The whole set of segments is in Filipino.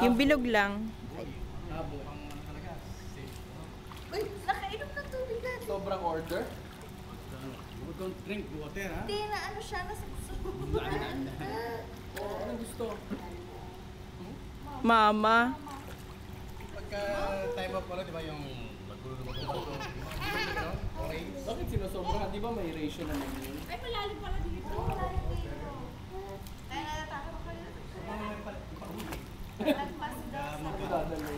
Yung bilog lang. Bukhang ano talaga. Safe. Uy, nakainom ng tubig natin. Sobrang order. Don't drink water, ha? Hindi na ano siya, nasaksak. Oo, anong gusto? Mama. Pagka time up pala, di ba yung magulong-gulong. Okay. Bakit sinasobrahan? Di ba may ratio naman yun? Ay, malalim pala dito. Malalim dito. Ay, natatakot ko kayo. Nagpas daw sa... Dadalay.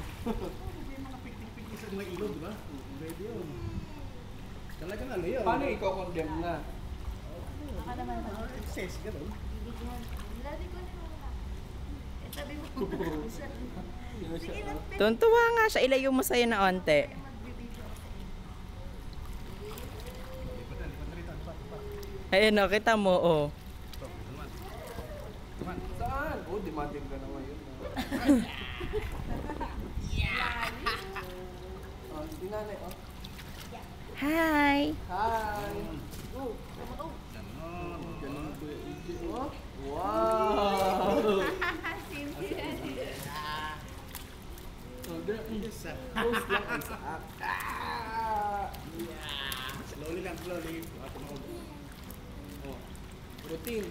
Mga piknik-piknik sa mga ilog, di ba? Pwede yun. Talagang ano yun? Paano i-condemn na? Baka naman ba? Excess, gano'n. Bibigyan. Lali ko na muna. Eh, sabi mo, sige lang, pwede Tuntua nga siya. Ilayo mo sa'yo na onte. magbibideo ako sa inyo. Ayun o, kita mo oh. Saan? Oh, demanding ka na ngayon. Oh, si nanay, oh. Hi! Hi! Oh, ganun ba yung IG, oh? Wow! Oh, there is a post lang ang sa app. Slowly lang, slowly. Oh, routine.